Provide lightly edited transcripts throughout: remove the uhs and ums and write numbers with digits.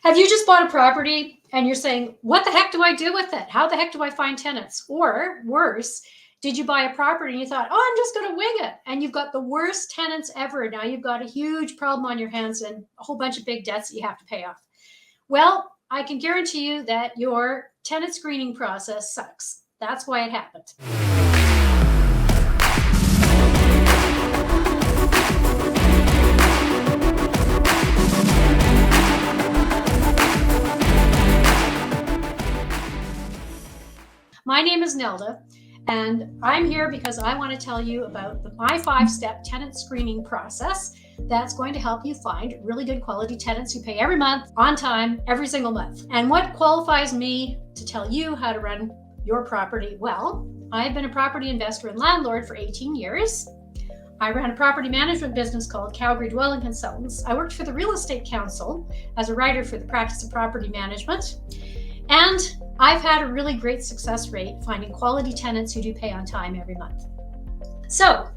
Have you just bought a property and you're saying, what the heck do I do with it? How the heck do I find tenants? Or worse, did you buy a property and you thought, oh, I'm just going to wing it, and you've got the worst tenants ever. Now you've got a huge problem on your hands and a whole bunch of big debts that you have to pay off. Well, I can guarantee you that your tenant screening process sucks. That's why it happened. My name is Nelda, and I'm here because I want to tell you about my 5-step tenant screening process that's going to help you find really good quality tenants who pay every month, on time, every single month. And what qualifies me to tell you how to run your property? Well, I've been a property investor and landlord for 18 years. I ran a property management business called Calgary Dwelling Consultants. I worked for the Real Estate Council as a writer for the practice of property management. And I've had a really great success rate finding quality tenants who do pay on time every month. So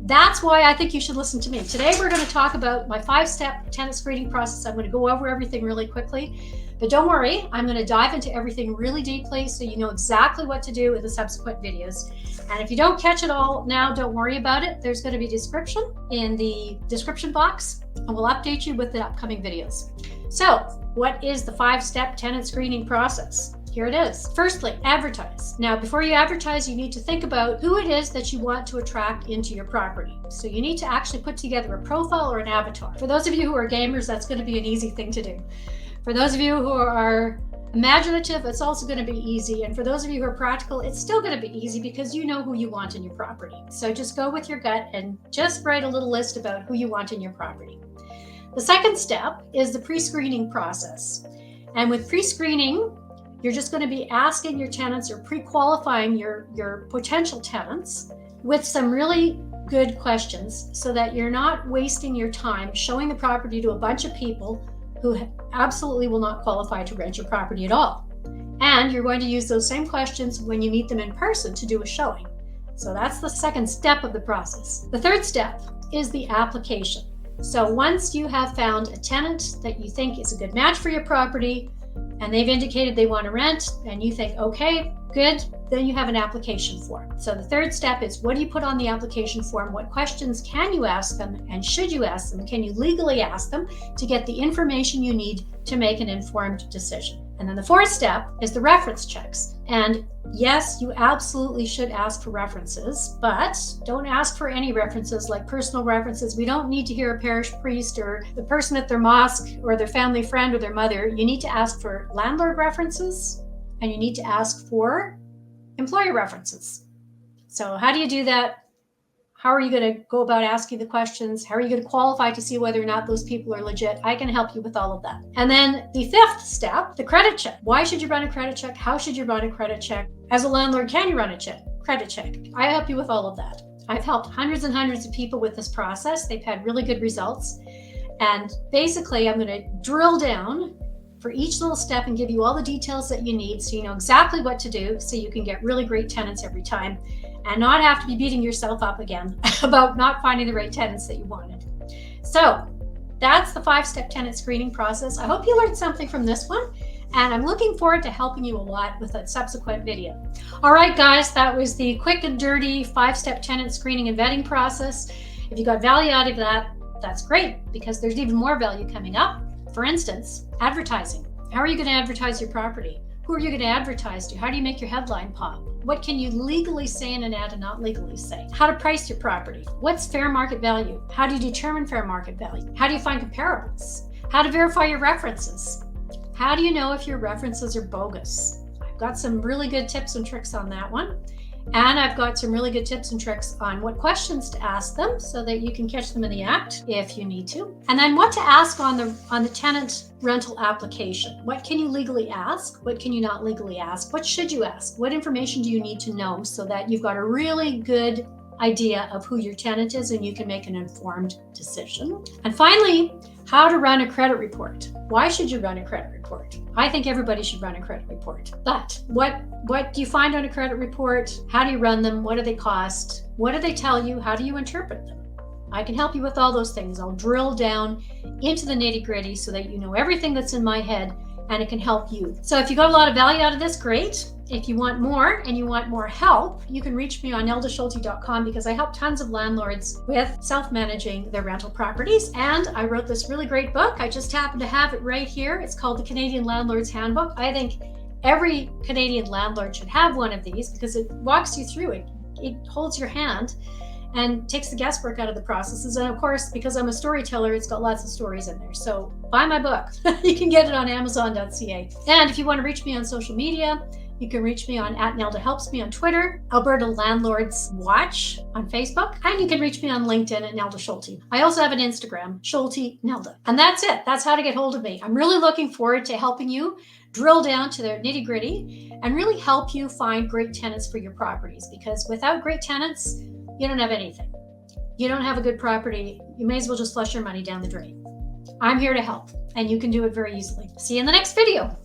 that's why I think you should listen to me. Today, we're going to talk about my 5-step tenant screening process. I'm going to go over everything really quickly, but don't worry, I'm going to dive into everything really deeply so you know exactly what to do in the subsequent videos. And if you don't catch it all now, don't worry about it. There's going to be a description in the description box, and we'll update you with the upcoming videos. So, what is the 5-step tenant screening process? Here it is. Firstly, advertise. Now, before you advertise, you need to think about who it is that you want to attract into your property. So you need to actually put together a profile or an avatar. For those of you who are gamers, that's going to be an easy thing to do. For those of you who are imaginative, it's also going to be easy. And for those of you who are practical, it's still going to be easy because you know who you want in your property. So just go with your gut and just write a little list about who you want in your property. The second step is the pre-screening process. And with pre-screening, you're just going to be asking your tenants or pre-qualifying your potential tenants with some really good questions so that you're not wasting your time showing the property to a bunch of people who absolutely will not qualify to rent your property at all. And you're going to use those same questions when you meet them in person to do a showing. So that's the second step of the process. The third step is the application. So once you have found a tenant that you think is a good match for your property, and they've indicated they want to rent, and you think, okay, good, then you have an application form. So the third step is, what do you put on the application form? What questions can you ask them, and should you ask them? Can you legally ask them to get the information you need to make an informed decision? And then the fourth step is the reference checks. And yes, you absolutely should ask for references, but don't ask for any references like personal references. We don't need to hear a parish priest or the person at their mosque or their family friend or their mother. You need to ask for landlord references, and you need to ask for employer references. So how do you do that? How are you going to go about asking the questions? How are you going to qualify to see whether or not those people are legit? I can help you with all of that. And then the fifth step, the credit check. Why should you run a credit check? How should you run a credit check? As a landlord, can you run a credit check? I help you with all of that. I've helped hundreds and hundreds of people with this process. They've had really good results. And basically, I'm going to drill down for each little step and give you all the details that you need so you know exactly what to do so you can get really great tenants every time and not have to be beating yourself up again about not finding the right tenants that you wanted. So that's the 5-step tenant screening process. I hope you learned something from this one, and I'm looking forward to helping you a lot with a subsequent video. All right, guys, that was the quick and dirty 5-step tenant screening and vetting process. If you got value out of that, that's great, because there's even more value coming up. For instance, advertising. How are you going to advertise your property? Who are you going to advertise to? How do you make your headline pop? What can you legally say in an ad and not legally say? How to price your property? What's fair market value? How do you determine fair market value? How do you find comparables? How to verify your references? How do you know if your references are bogus? I've got some really good tips and tricks on that one. And I've got some really good tips and tricks on what questions to ask them so that you can catch them in the act if you need to. And then what to ask on the tenant rental application. What can you legally ask? What can you not legally ask? What should you ask? What information do you need to know so that you've got a really good idea of who your tenant is and you can make an informed decision? And finally, how to run a credit report. Why should you run a credit report? I think everybody should run a credit report. But what do you find on a credit report? How do you run them? What do they cost? What do they tell you? How do you interpret them? I can help you with all those things. I'll drill down into the nitty-gritty so that you know everything that's in my head and it can help you. So if you got a lot of value out of this, great. If you want more and you want more help, you can reach me on neldaschulte.com because I help tons of landlords with self-managing their rental properties. And I wrote this really great book. I just happen to have it right here. It's called The Canadian Landlord's Handbook. I think every Canadian landlord should have one of these because it walks you through it. It holds your hand and takes the guesswork out of the processes. And of course, because I'm a storyteller, it's got lots of stories in there. So buy my book. You can get it on Amazon.ca. And if you want to reach me on social media, you can reach me on @NeldaHelpsMe on Twitter, Alberta Landlords Watch on Facebook, and you can reach me on LinkedIn at Nelda Schulte. I also have an Instagram, Schulte Nelda. And that's it. That's how to get hold of me. I'm really looking forward to helping you drill down to the nitty-gritty and really help you find great tenants for your properties, because without great tenants, you don't have anything. You don't have a good property. You may as well just flush your money down the drain. I'm here to help, and you can do it very easily. See you in the next video.